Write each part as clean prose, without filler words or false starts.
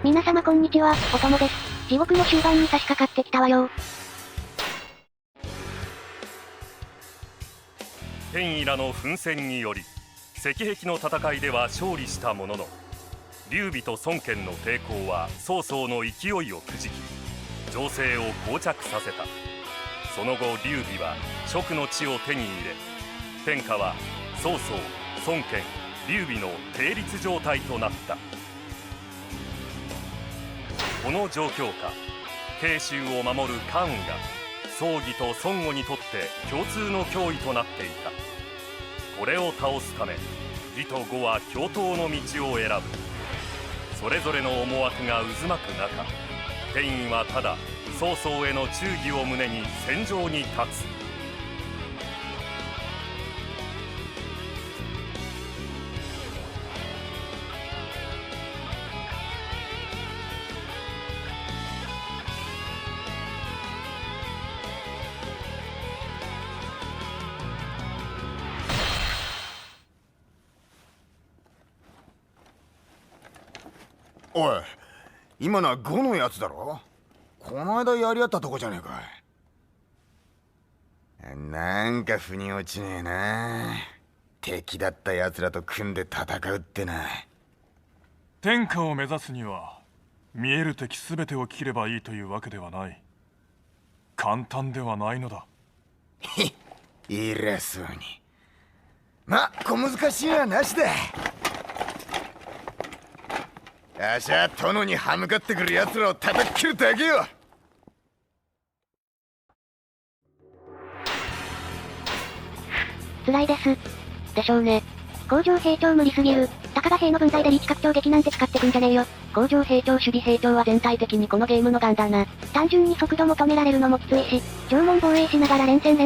皆様こんにちは、おともです。地獄の終盤に差し掛かってきたわよ。天イラの奮戦により石壁の戦いでは勝利したものの、劉備と孫権の抵抗は曹操の勢いをくじき、情勢を膠着させた。その後劉備は蜀の地を手に入れ、天下は曹操、孫権、劉備の並立状態となった。この状況下、慶州を守る関羽が曹魏と孫悟にとって共通の脅威となっていた。これを倒すため、魏と呉は共闘の道を選ぶ。それぞれの思惑が渦巻く中、天衣はただ曹操への忠義を胸に戦場に立つ。おい、今のは呉のやつだろ。この間やり合ったとこじゃねえか。なんか腑に落ちねえな。敵だった奴らと組んで戦うってな。天下を目指すには見える敵全てを切ればいいというわけではない。簡単ではないのだ。偉そうに。ま、小難しいはなしだ。あしゃ殿に歯向かってくる奴らを叩き切るだけよ。辛いです。でしょうね。工場兵長無理すぎる。たかが兵の分際でリーチ拡張撃なんて使ってくんじゃねえよ。工場兵長守備兵長は全体的にこのゲームのガンだな。単純に速度求められるのもきついし、縄文防衛しながら連戦。だ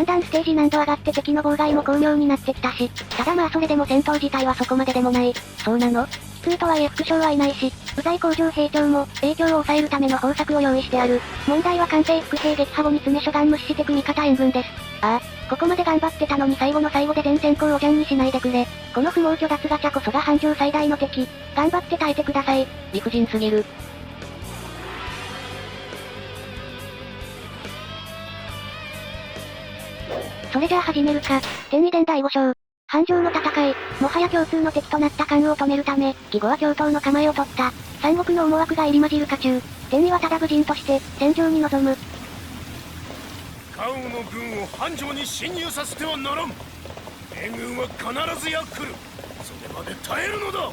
んだんステージ難度上がって敵の妨害も巧妙になってきたし、ただまあそれでも戦闘自体はそこまででもない。そうなの？普通とはいえ副将はいないし、うざい工場兵長も影響を抑えるための方策を用意してある。問題は官兵伏兵撃破後に詰め初眼無視してく味方援軍です。ああ、ここまで頑張ってたのに最後の最後で全先行をジャンにしないでくれ。この不毛虚脱ガチャこそが繁盛最大の敵。頑張って耐えてください。理不尽すぎる。それじゃあ始めるか。天衣伝第5章。繁盛の戦い、もはや共通の敵となった関羽を止めるため、魏呉は共闘の構えを取った。三国の思惑が入り混じる渦中、天衣はただ武人として、戦場に臨む。関羽の軍を繁盛に侵入させてはならん。援軍は必ずや来る。それまで耐えるのだ。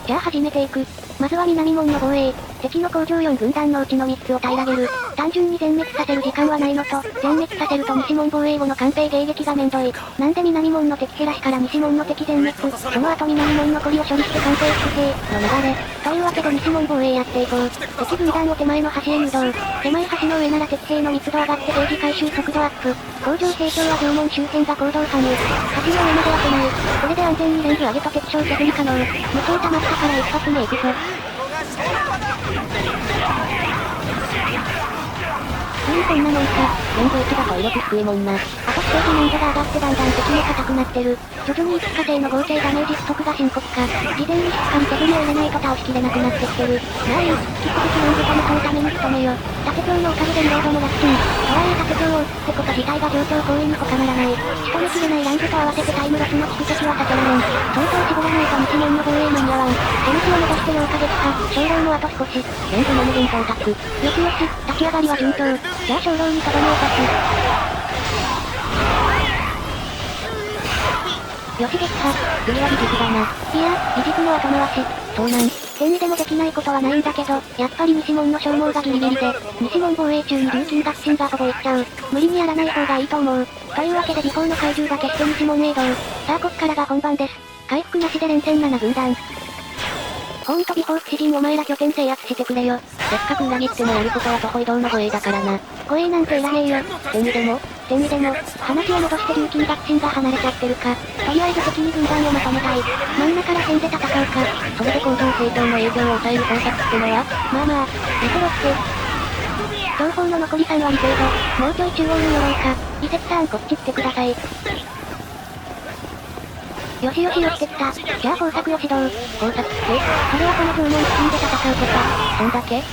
じゃあ始めていく。まずは南門の防衛。敵の工場4軍団のうちの3つを平らげる。単純に全滅させる時間はないのと、全滅させると西門防衛後の官兵迎撃がめんどい。なんで南門の敵減らしから西門の敵全滅。その後南門残りを処理して官兵伏兵の流れ。というわけで西門防衛やっていこう。敵軍団を手前の端へ誘導。狭い橋の上なら敵兵の密度上がってゲージ回収速度アップ。工場兵長は縄文周辺が行動範囲。橋の上までは来ない。これで安全にレンズ上げと敵将削り可能。無双溜まったから一発目行くぞ。こんなもんか。レンズ1だと威力低いもんな。あとステージ難度が上がってだんだん敵も硬くなってる。徐々に一過性の合計ダメージ不足が深刻化。事前にしっかり手振りを入れないと倒しきれなくなってきてる。まあいい。引き続きロングと向かうために努めよ。盾長のおかげでリロードも楽ちん。とはいえ盾長を撃つってこと自体が状況行為に他ならない。仕留めきれないランズと合わせてタイムロスの蓄積は避けられん。相当絞らないと西門の防衛間に合わん。手抜きを伸ばして両過激化。兵糧もあと少し。レンズの無限到達。よしよし、立ち上がりは順調。じゃあ兵糧にとどめを刺す。よし撃破。次は義軸だな。いや、義軸の後回し。そうなん。天衣でもできないことはないんだけど、やっぱり西門の消耗がギリギリで、西門防衛中に琉金合心がほぼいっちゃう。無理にやらない方がいいと思う。というわけで尾行の怪獣が消して西門へ移動。さあこっからが本番です。回復なしで連戦7軍団。ホーンと尾行不死人お前ら拠点制圧してくれよ。せっかく裏切ってもやることは徒歩移動の護衛だからな。護衛なんていらねえよ。天衣でも、話を戻して琉金合心が離れちゃってるか。とりあえず敵に軍団をまとめたい。真ん中ら辺で戦うか。それで工場兵長の影響を抑える方策ってのは、まあまあ、見せろって。情報の残り3割程度、もうちょい中央に寄ろうか。移設さんこっち来てください。よしよし寄ってきた。じゃあ工作を指導。工作ってそれはこの縄文付近で戦うこと。そんだけ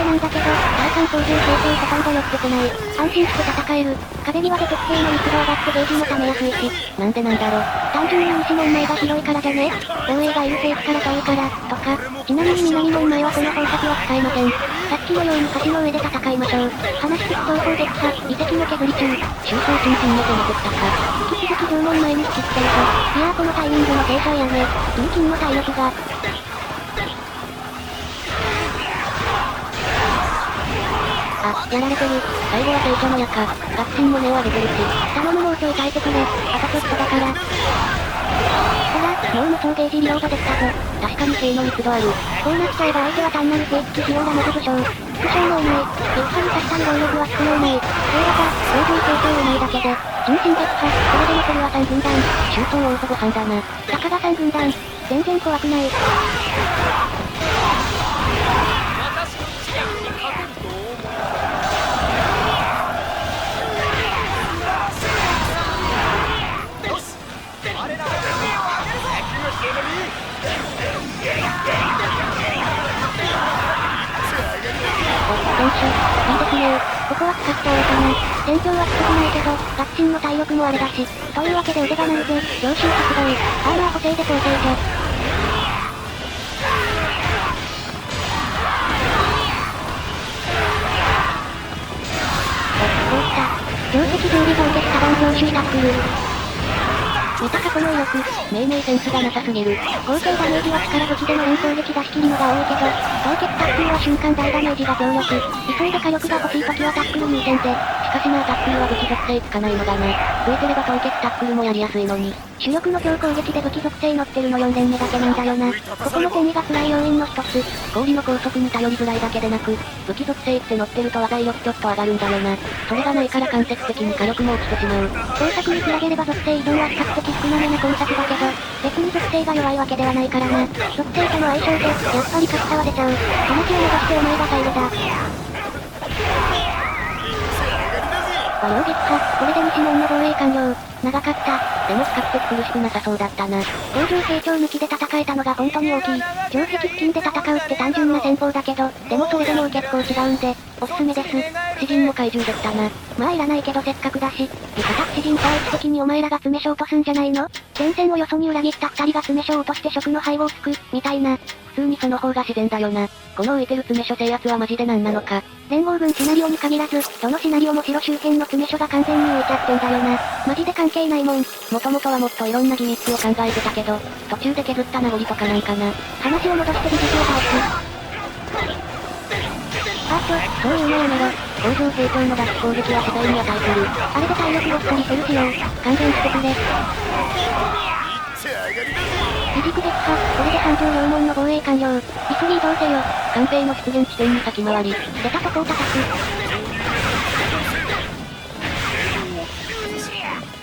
なんだけど、第三工場成長ほとんど寄ってこない。安心して戦える。壁際で特定の密度上がってゲージも溜めやすいし。なんでなんだろ。単純に西門前が広いからじゃね？防衛がいる政府から遠いから、とか。ちなみに南門前はこの方策は使えません。さっきのように橋の上で戦いましょう。話聞くと砲撃破、遺跡も削り中。周到中心の手もくったか。引き続き縄文前に引きつけると。いやーこのタイミングの停車やめ。銀金の体力が。あ、やられてる。最後は聖書の矢か。ガッチンも根を上げてるし。頼むもうちょい耐えてくれ。あとちょっとだから。ほら、もう無双ゲージリロードできたぞ。確かに兵の密度ある。こうなっちゃえば相手は単なる正規費用がまず武将。副将もうまい。撃破に刺したり能力は必要ない。兵型、防御成長うまいだけで。人心撃破、これで残りは3軍団。周到大ほぼ半だな。たかが3軍団。全然怖くない。選手、いいですね。ここは使っておるかな。戦況はきつくないけど、ガッチンの体力もあれだし。というわけで腕が鳴るぜ。領収発動。アーマー補正で調整じゃ。こうした。定石準備損決カバン領収タックル。見たかこの威力、命名センスがなさすぎる。合計ダメージは力武器での連攻撃出し切りのが多いけど、凍結タックルは瞬間大ダメージが強力。急いで火力が欲しい時はタックル優先で、しかしなタックルは武器属性つかないのだな。増えてれば凍結タックルもやりやすいのに。主力の強攻撃で武器属性乗ってるの4連目だけなんだよな。ここも手にが辛い要因の一つ。氷の高速に頼りづらいだけでなく、武器属性って乗ってると話題力ちょっと上がるんだよな。それがないから間接的に火力も落ちてしまう。工作に比べれば属性依存は比較的少なめな工作だけど、別に属性が弱いわけではないからな。属性との相性で、やっぱり格差は出ちゃう。話を戻してお前が最後だ。和洋撃破、これで西門の防衛完了。長かった。でも比較的苦しくなさそうだったな。工場成長抜きで戦えたのが本当に大きい。城壁付近で戦うって単純な戦法だけど、でもそれでも結構違うんで、おすすめです。詩人も怪獣できたな。まあいらないけどせっかくだし。味方詩人さえ打つ時にお前らが詰め将落とすんじゃないの？前線をよそに裏切った二人が詰め将落として食の背後をつく、みたいな。普通にその方が自然だよな。この浮いてる詰め所制圧はマジで何なのか。連合軍シナリオに限らず、どのシナリオも城周辺の詰め所が完全に浮いちゃってんだよな。マジで関係ないもん。もともとはもっといろんなギミックを考えてたけど、途中で削った名残とかなんかな。話を戻して美術を倒す。そういうのやめろ。工場成長の脱攻撃は世界に値する。あれで体力を一人フル使用。還元してくれ。離軸撃破、これで三条両門の防衛完了。椅子に移動せよ。官兵の出現地点に先回り。出たとこを叩く。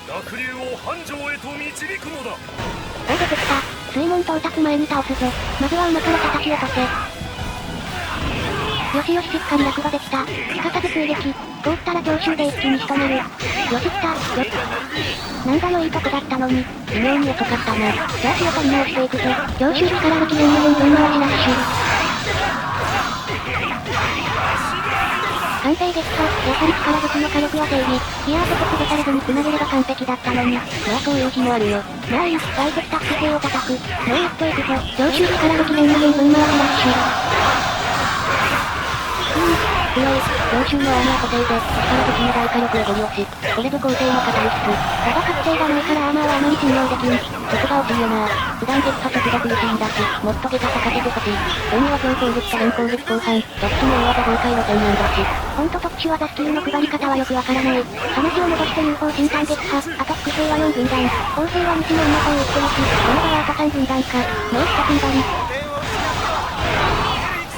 濁流を繁盛へと導くのだ。出てきた。水門到達前に倒すぞ。まずは馬から叩き落とせ。よしよししっかり役ができた。すかさず追撃。通ったら強襲で一気に仕留める。よし来た。なんだよいいとこだったのに。微妙に遅かったな。じゃあ気を取り直していくぞ。強襲力武器連の分回しラッシュ。完成撃破。やはり力武器の火力は正義。いやーそこ潰されずに繋げれば完璧だったのに。まあそういう日もあるよ。まあいい。相手した姿勢を叩く。もうやっといくぞ。強襲力武器連の分回しラッシュ。強い。強襲のアーマー固定で、力武器の大火力をゴリ押し。これぞ構成のカタリスク。ただ確定がないからアーマーはあまり信用できん。そこが惜しいよな。普段撃破速度苦しいんだし、もっと下駄咲かせてほしい。世には強攻撃と連攻撃後半、どっちも大技崩壊路線なんだし。ほんと特殊技スキルの配り方はよくわからない。話を戻して UFO 新艦撃破、あと複製は4軍団。砲兵は西門の方を撃ってるし、この場はあと3軍団か。もう一踏ん張り。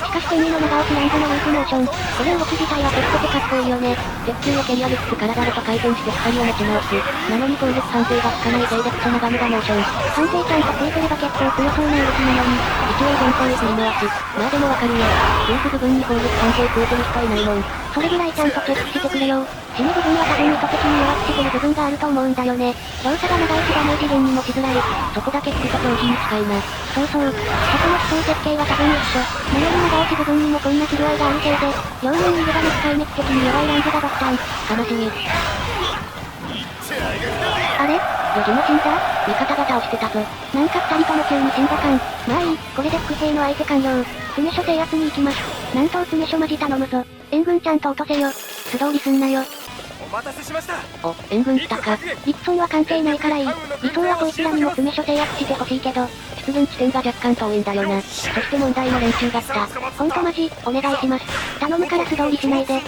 しかし天にの長押しランドのループモーション。これ動き自体は結構かっこいいよね。鉄球を蹴り上げつつ体ごと回転して光を持ち直す。なのに攻撃判定がつかないせいでクソ長無駄モーション。判定ちゃんとついてれば結構強そうな動きなのに、一応全体を振り回す。まあでもわかるよ。夫婦部分に攻撃関係食うてる人いないもん。それぐらいちゃんとチェックしてくれよ。死ぬ部分は多分意図的に弱ってくる部分があると思うんだよね。動作が長いしダメージ減にもしづらい。そこだけ聞くと商品に近いな。そうそう。そこの思想設計は多分一緒。なのに長押し部分にもこんな不具合があるせいで、両面に具が滅壊滅的に弱いランズが爆誕。悲しみ。あれロジも死んだ味方が倒してたぞ。なんか二人とも急に死んだ感。まあいい、これで伏兵の相手完了。詰所制圧に行きます。なんと詰所マジ頼むぞ。援軍ちゃんと落とせよ。素通りすんなよ。お待たせしました。お、援軍来たか。リクソンは関係ないからいい。理想はこいつらにも詰所制圧してほしいけど、出現地点が若干遠いんだよな。そして問題の連中が来た。ほんとマジ、お願いします。頼むから素通りしないで。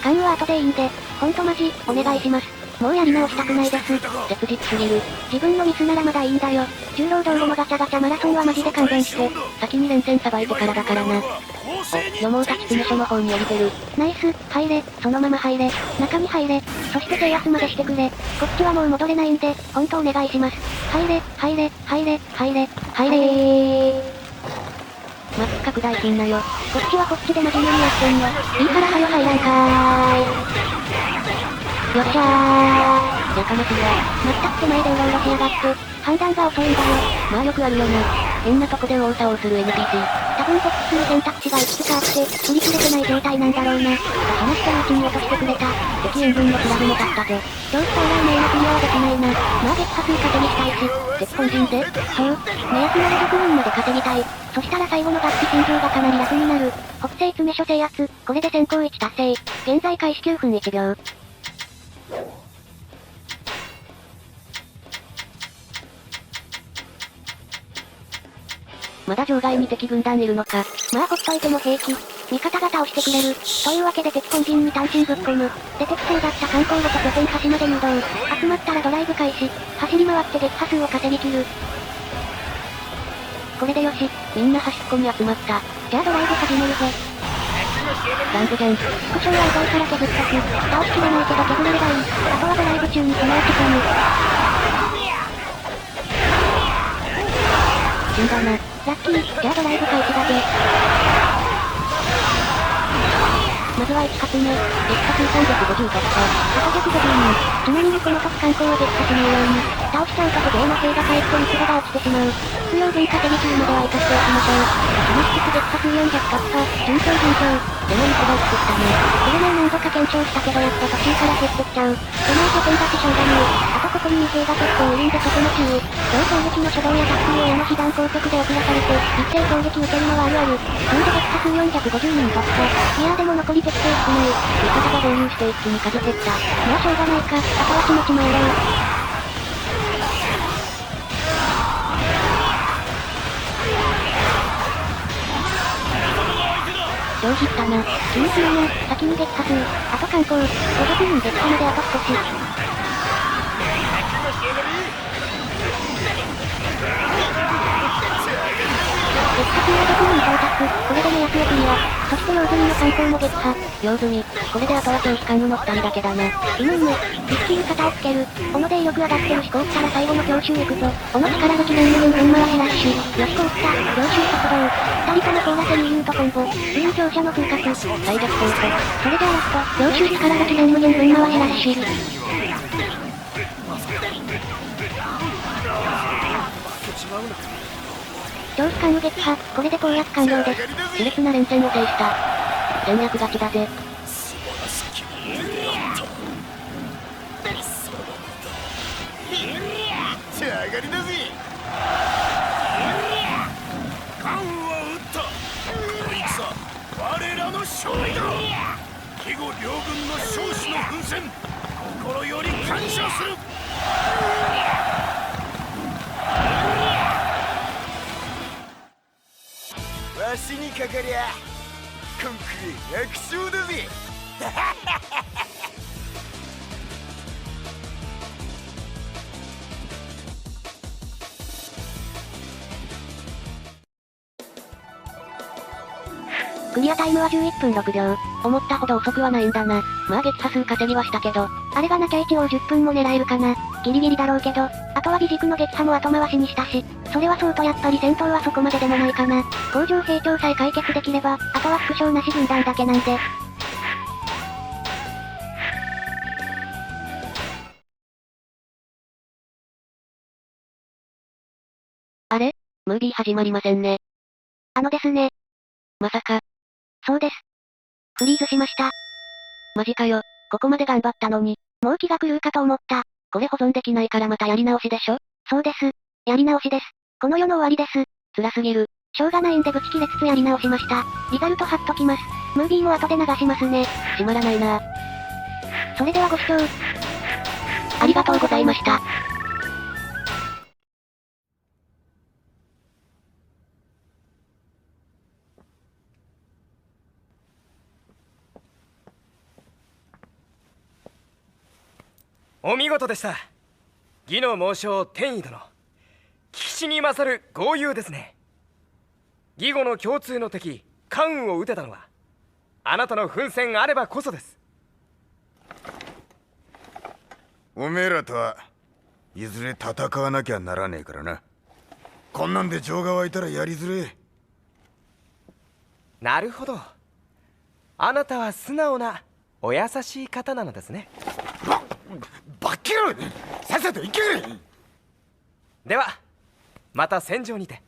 缶は後でいいんで、ほんとマジ、お願いします。もうやり直したくないです。切実すぎる。自分のミスならまだいいんだよ。重労働後のガチャガチャマラソンはマジで勘弁して。先に連戦さばいてからだからな。お、よもうたち詰所の方に降りてる。ナイス、入れ、そのまま入れ。中に入れ。そして制圧までしてくれ。こっちはもう戻れないんで、ほんとお願いします。入れ、入れ、入れ、入れ、入れー。マップ拡大すんなよ。こっちはこっちで真面目にやってんの。いいからはよ入らんかーい。よっしゃー。やかましいわ。まったく手前でうろうろしやがって。判断が遅いんだよ。まあよくあるよな。変なとこで右往左往する NPC。多分トップする選択肢がいくつかあって、振り切れてない状態なんだろうな。話してるうちに落としてくれた。敵援軍のフラグも立ったぞ。超スターラーメイのクリアはできないな。まあ撃破数稼ぎしたいし。絶本陣でそう。目安なら100人まで稼ぎたい。そしたら最後の合致心情がかなり楽になる。北西詰所制圧。これで先行1達成。現在開始9分1秒。まだ場外に敵軍団いるのか。まあほっといても平気。味方が倒してくれる。というわけで敵本陣に単身ぶっ込む。出てきそうだった観光路と拠点端まで誘導。集まったらドライブ開始。走り回って撃破数を稼ぎ切る。これでよし。みんな端っこに集まった。じゃあドライブ始めるぜ。ランプじゃん。副将は痛いから削っとく。倒しきれないけど削れればいい。あとはドライブ中に備えて込む。死んだな。ラッキー。じゃあドライブ開始だぜ。まずは1発目。撃破数350突破。あと150人。ちなみにこの時観光を撃破しないように。倒しちゃうと不芸の兵が返ってミスが落ちてしまう。必要分稼ぎ中までは生かしておきましょう。話しつつ撃破数400突破。順調順調。でも一度作ったね。これね何度か検証したけどやっぱ途中から減ってきちゃう。でない拠点だししょうがない。あとここに2兵が結構いるんでそこも注意。超攻撃の初動やタックルへの被弾高速で遅らされて、一斉攻撃受けるのはあるある。そんで撃破数450人突破。いやーでも残り敵兵少ない。味方が合流して一気に数減った。まあしょうがないか。あとはちまちまやろう。超切ったな。気にするな。先に撃破数。あと観光。500人撃破まであと少し。撃破数は6人到達。これで目安をクリア。そして用済みの観光も撃破。用済み。これであとは長期間の2人だけだな。一気に肩をつける。小野で威力上がってるしこうったら最後の強襲行くぞ。小野力抜き連無分回しラッシュ。よしこうった。強襲速動。2人ともコーラセリーユーとコンボ。ウィン強者の風格。最弱コート。それではラスト。強襲力抜き連無分回しラッシュ。長期間を撃破。これで攻略完了です。熾烈な連戦を制した。戦略勝ちだぜ。仕上がりだぜ。関羽は撃った。こいつは我らの勝利だ。肥後両軍の将士の奮戦、心より感謝する。わしにかかりゃ今回楽勝だぜ。クリアタイムは11分6秒。思ったほど遅くはないんだな。まあ撃破数稼ぎはしたけど、あれがなきゃ一応10分も狙えるかな。ギリギリだろうけど、あとは美軸の撃破も後回しにしたし、それはそうとやっぱり戦闘はそこまででもないかな。工場兵長さえ解決できれば、あとは副将なし軍団だけなんで。あれ？ムービー始まりませんね。ですね。まさか。そうです。フリーズしました。マジかよ。ここまで頑張ったのに。もう気が狂うかと思った。これ保存できないからまたやり直しでしょ？そうです。やり直しです。この世の終わりです。辛すぎる。しょうがないんでブチ切れつつやり直しました。リザルト貼っときます。ムービーも後で流しますね。閉まらないな。それではご視聴ありがとうございました。お見事でした。義の猛将天意殿、聞きしに勝る豪勇ですね。義語の共通の敵関羽を討てたのはあなたの奮戦あればこそです。おめえらとはいずれ戦わなきゃならねえからな。こんなんで情が湧いたらやりづれえ。なるほど、あなたは素直なお優しい方なのですね。バッキロさっさと行け。ではまた戦場にて。